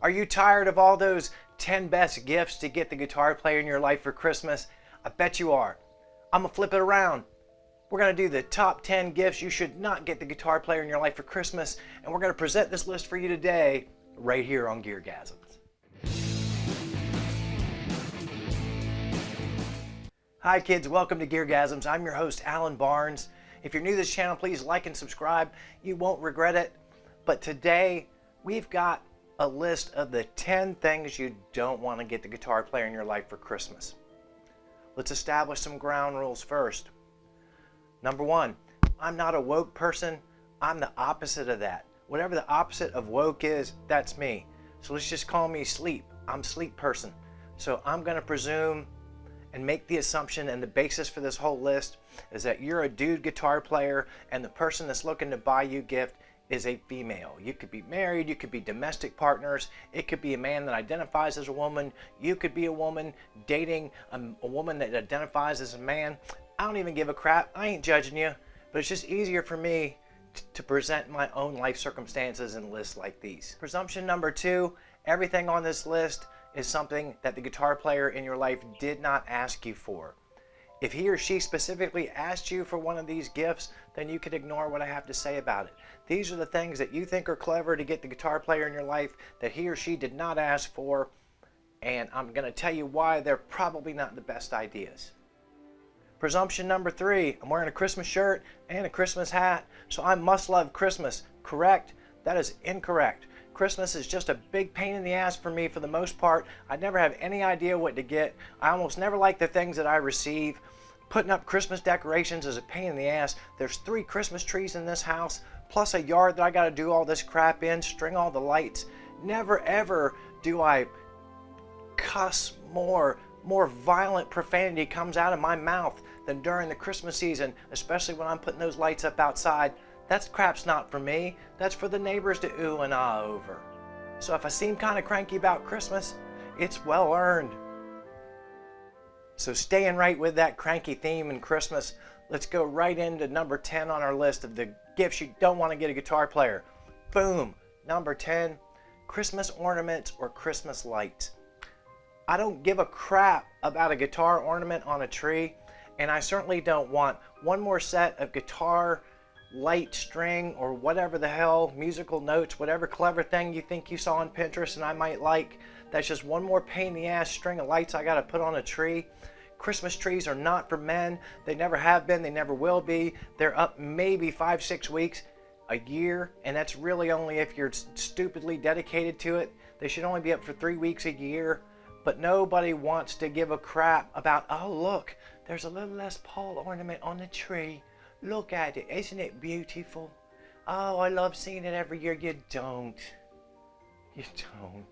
Are you tired of all those 10 best gifts to get the guitar player in your life for Christmas? I bet you are. I'm gonna flip it around. We're gonna do the top 10 gifts you should not get the guitar player in your life for Christmas, and we're gonna present this list for you today, right here on GearGasms. Hi kids, welcome to GearGasms. I'm your host, Alan Barnes. If you're new to this channel, please like and subscribe. You won't regret it. But today, we've got a list of the 10 things you don't want to get the guitar player in your life for Christmas. Let's establish some ground rules first. Number one, I'm not a woke person. I'm the opposite of that. Whatever the opposite of woke is, that's me. So let's just call me sleep. I'm a sleep person. So I'm going to presume and make the assumption, and the basis for this whole list is that you're a dude guitar player and the person that's looking to buy you a gift is a female. You could be married, you could be domestic partners, it could be a man that identifies as a woman, you could be a woman dating a woman that identifies as a man. I don't even give a crap. I ain't judging you, but it's just easier for me to present my own life circumstances in lists like these. Presumption number two, everything on this list is something that the guitar player in your life did not ask you for. If he or she specifically asked you for one of these gifts, then you can ignore what I have to say about it. These are the things that you think are clever to get the guitar player in your life that he or she did not ask for, and I'm going to tell you why they're probably not the best ideas. Presumption number three, I'm wearing a Christmas shirt and a Christmas hat, so I must love Christmas. Correct? That is incorrect. Christmas is just a big pain in the ass for me for the most part. I never have any idea what to get. I almost never like the things that I receive. Putting up Christmas decorations is a pain in the ass. There's 3 Christmas trees in this house, plus a yard that I got to do all this crap in, string all the lights. Never ever do I cuss more violent profanity comes out of my mouth than during the Christmas season, especially when I'm putting those lights up outside. That crap's not for me. That's for the neighbors to ooh and ah over. So if I seem kind of cranky about Christmas, it's well earned. So staying right with that cranky theme in Christmas, let's go right into number 10 on our list of the gifts you don't want to get a guitar player. Boom. Number 10, Christmas ornaments or Christmas lights. I don't give a crap about a guitar ornament on a tree, and I certainly don't want one more set of guitar light string or whatever the hell, musical notes, whatever clever thing you think you saw on Pinterest and I might like. That's just one more pain in the ass string of lights I got to put on a tree. Christmas trees are not for men. They never have been. They never will be. They're up maybe 5-6 weeks a year, and that's really only if you're stupidly dedicated to it. They should only be up for 3 weeks a year. But nobody wants to give a crap about, oh look, there's a little Les Paul ornament on the tree. Look at it, isn't it beautiful? Oh, I love seeing it every year. You don't. You don't.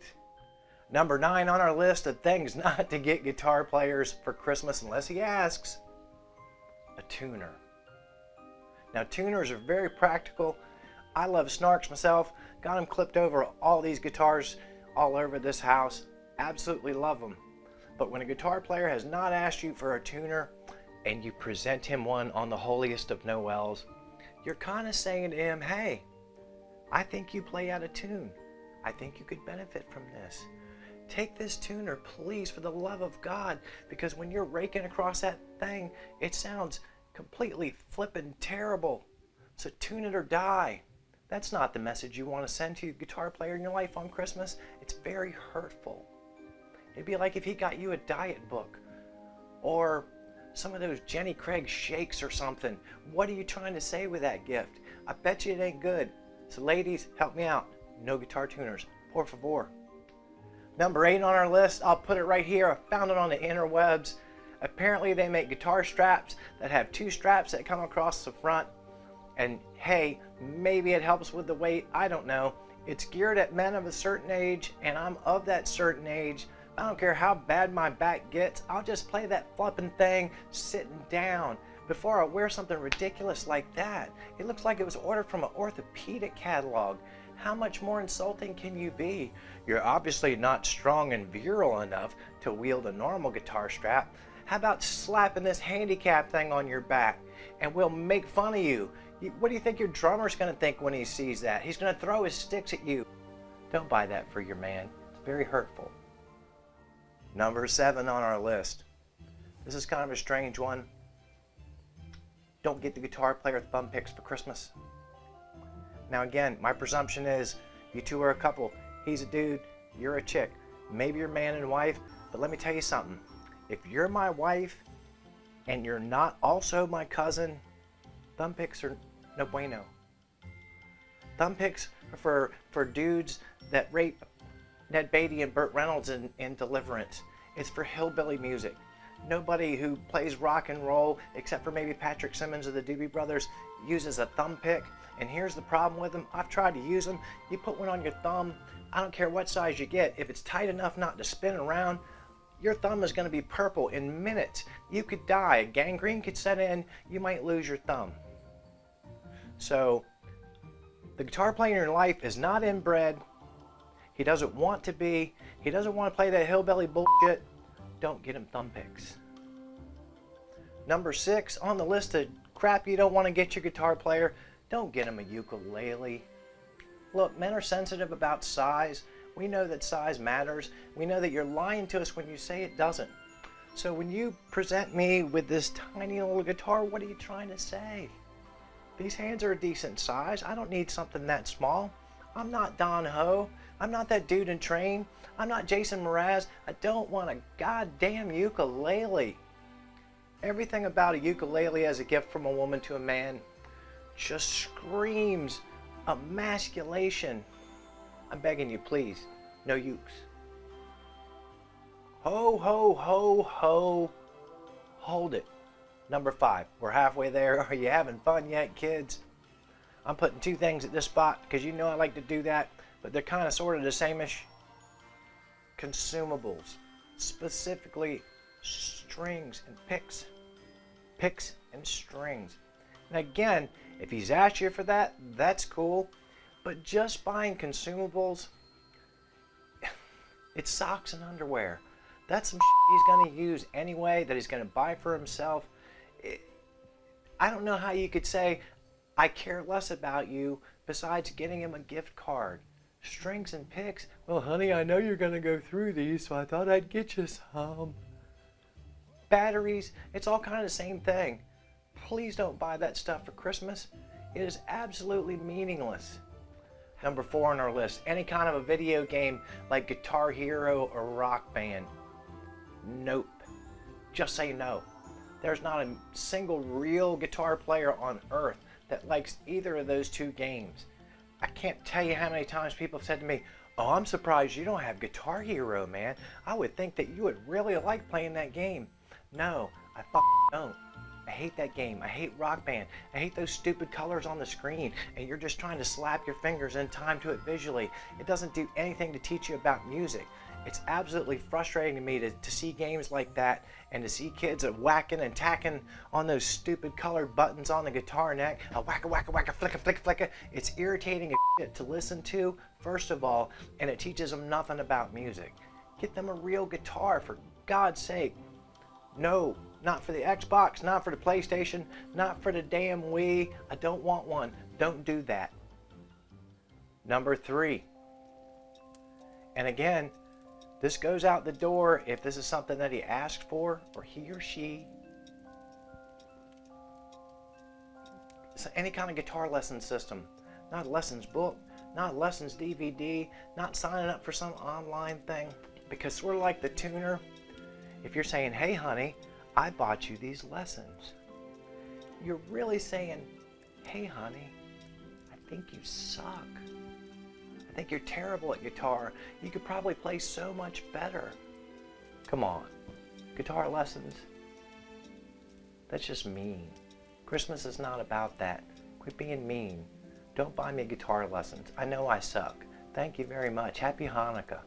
Number 9 on our list of things not to get guitar players for Christmas unless he asks, a tuner. Now tuners are very practical. I love snarks myself. Got them clipped over all these guitars all over this house. Absolutely love them. But when a guitar player has not asked you for a tuner, and you present him one on the holiest of Noels, you're kind of saying to him, hey, I think you play out of tune. I think you could benefit from this. Take this tuner, please, for the love of God, because when you're raking across that thing, it sounds completely flippin' terrible. So tune it or die. That's not the message you want to send to your guitar player in your life on Christmas. It's very hurtful. It'd be like if he got you a diet book or some of those Jenny Craig shakes or something. What are you trying to say with that gift? I bet you it ain't good. So ladies, help me out. No guitar tuners, por favor. Number 8 on our list, I'll put it right here. I found it on the interwebs. Apparently they make guitar straps that have 2 straps that come across the front. And hey, maybe it helps with the weight, I don't know. It's geared at men of a certain age, and I'm of that certain age. I don't care how bad my back gets, I'll just play that flipping thing sitting down before I wear something ridiculous like that. It looks like it was ordered from an orthopedic catalog. How much more insulting can you be? You're obviously not strong and virile enough to wield a normal guitar strap. How about slapping this handicap thing on your back and we'll make fun of you? What do you think your drummer's gonna think when he sees that? He's gonna throw his sticks at you. Don't buy that for your man. Very hurtful. Number 7 on our list. This is kind of a strange one. Don't get the guitar player thumb picks for Christmas. Now again, my presumption is you two are a couple. He's a dude, you're a chick. Maybe you're man and wife, but let me tell you something. If you're my wife and you're not also my cousin, thumb picks are no bueno. Thumb picks are for dudes that rape Ned Beatty and Burt Reynolds in Deliverance. It's for hillbilly music. Nobody who plays rock and roll, except for maybe Patrick Simmons of the Doobie Brothers, uses a thumb pick. And here's the problem with them. I've tried to use them. You put one on your thumb, I don't care what size you get. If it's tight enough not to spin around, your thumb is going to be purple in minutes. You could die. Gangrene could set in. You might lose your thumb. So the guitar player in your life is not inbred. He doesn't want to be. He doesn't want to play that hillbilly bullshit. Don't get him thumb picks. Number 6 on the list of crap you don't want to get your guitar player, don't get him a ukulele. Look, men are sensitive about size. We know that size matters. We know that you're lying to us when you say it doesn't. So when you present me with this tiny little guitar, what are you trying to say? These hands are a decent size. I don't need something that small. I'm not Don Ho. I'm not that dude in Train. I'm not Jason Mraz. I don't want a goddamn ukulele. Everything about a ukulele as a gift from a woman to a man just screams emasculation. I'm begging you, please, no ukes. Ho, ho, ho, ho. Hold it. Number 5. We're halfway there. Are you having fun yet, kids? I'm putting 2 things at this spot because you know I like to do that, but they're kind of sort of the same-ish. Consumables, specifically strings and picks. Picks and strings. And again, if he's asked you for that, that's cool. But just buying consumables, it's socks and underwear. That's some shit he's going to use anyway, that he's going to buy for himself. I don't know how you could say, I care less about you, besides getting him a gift card. Strings and picks. Well, honey, I know you're going to go through these, so I thought I'd get you some. Batteries, it's all kind of the same thing. Please don't buy that stuff for Christmas. It is absolutely meaningless. Number 4 on our list, any kind of a video game like Guitar Hero or Rock Band. Nope. Just say no. There's not a single real guitar player on earth that likes either of those 2 games. I can't tell you how many times people have said to me, oh, I'm surprised you don't have Guitar Hero, man. I would think that you would really like playing that game. No, I don't. I hate that game. I hate Rock Band. I hate those stupid colors on the screen, and you're just trying to slap your fingers in time to it visually. It doesn't do anything to teach you about music. It's absolutely frustrating to me to see games like that and to see kids whacking and tacking on those stupid colored buttons on the guitar neck. A whack, whack, whack, flick, flick, flick. It's irritating as shit to listen to, first of all, and it teaches them nothing about music. Get them a real guitar, for God's sake. No, not for the Xbox, not for the PlayStation, not for the damn Wii. I don't want one. Don't do that. Number 3. And again, this goes out the door if this is something that he asked for, or he or she. So any kind of guitar lesson system, not a lessons book, not a lessons DVD, not signing up for some online thing. Because sort of like the tuner, if you're saying, hey honey, I bought you these lessons, you're really saying, hey honey, I think you suck. I think you're terrible at guitar. You could probably play so much better. Come on. Guitar lessons. That's just mean. Christmas is not about that. Quit being mean. Don't buy me guitar lessons. I know I suck. Thank you very much. Happy Hanukkah.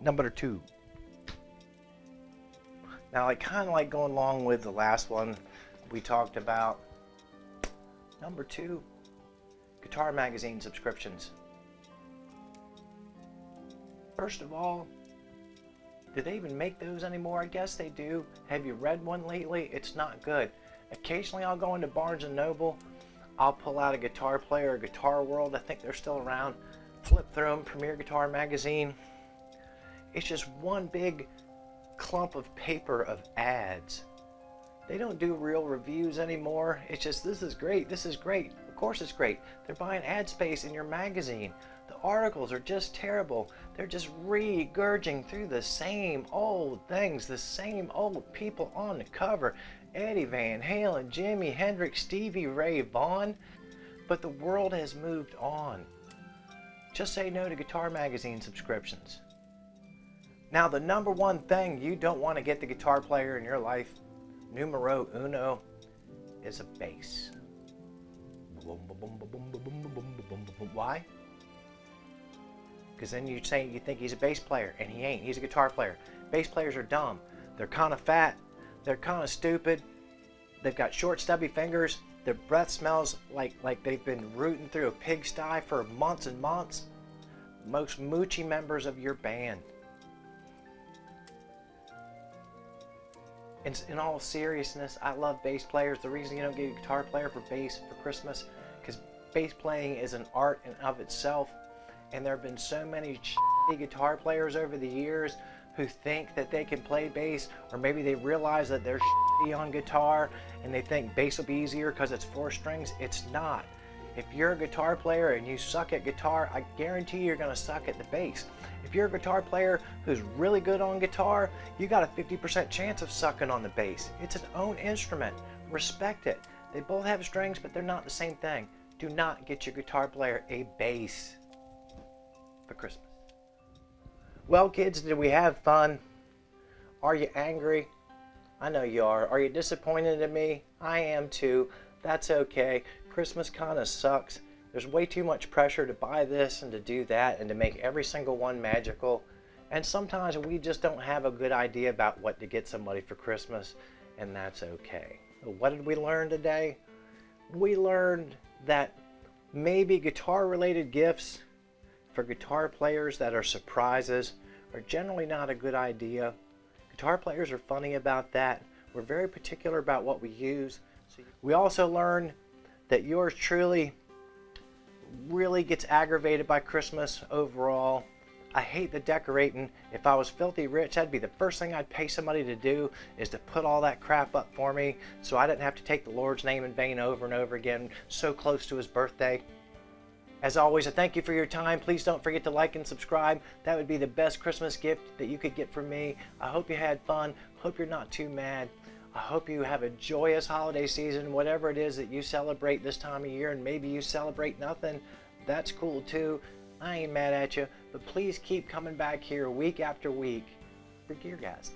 Number 2. Now, I kind of like going along with the last one we talked about. Number 2. Guitar magazine subscriptions. First of all, do they even make those anymore? I guess they do. Have you read one lately? It's not good. Occasionally I'll go into Barnes & Noble. I'll pull out a Guitar Player or Guitar World. I think they're still around. flip through them, Premier Guitar Magazine. It's just one big clump of paper of ads. They don't do real reviews anymore. It's just, this is great, this is great. Of course it's great. They're buying ad space in your magazine. The articles are just terrible. They're just regurging through the same old things, the same old people on the cover. Eddie Van Halen, Jimi Hendrix, Stevie Ray Vaughan. But the world has moved on. Just say no to guitar magazine subscriptions. Now, the number one thing you don't want to get the guitar player in your life, numero uno, is a bass. Why? Because then you think he's a bass player, and he ain't. He's a guitar player. Bass players are dumb. They're kind of fat. They're kind of stupid. They've got short, stubby fingers. Their breath smells like they've been rooting through a pigsty for months and months. Most moochy members of your band. In all seriousness, I love bass players. The reason you don't get a guitar player for bass for Christmas, because bass playing is an art in of itself, and there have been so many shitty guitar players over the years who think that they can play bass, or maybe they realize that they're shitty on guitar and they think bass will be easier because it's 4 strings. It's not. If you're a guitar player and you suck at guitar, I guarantee you're going to suck at the bass. If you're a guitar player who's really good on guitar, you got a 50% chance of sucking on the bass. It's an own instrument. Respect it. They both have strings, but they're not the same thing. Do not get your guitar player a bass for Christmas. Well, kids, did we have fun? Are you angry? I know you are. Are you disappointed in me? I am too. That's okay. Christmas kind of sucks. There's way too much pressure to buy this and to do that and to make every single one magical. And sometimes we just don't have a good idea about what to get somebody for Christmas, and that's okay. What did we learn today? We learned that maybe guitar-related gifts for guitar players that are surprises are generally not a good idea. Guitar players are funny about that. We're very particular about what we use. We also learned that yours truly really gets aggravated by Christmas overall. I hate the decorating. If I was filthy rich, that'd be the first thing I'd pay somebody to do, is to put all that crap up for me so I didn't have to take the Lord's name in vain over and over again so close to his birthday. As always, I thank you for your time. Please don't forget to like and subscribe. That would be the best Christmas gift that you could get from me. I hope you had fun. Hope you're not too mad. I hope you have a joyous holiday season, whatever it is that you celebrate this time of year, and maybe you celebrate nothing. That's cool too. I ain't mad at you, but please keep coming back here week after week for GearGasms.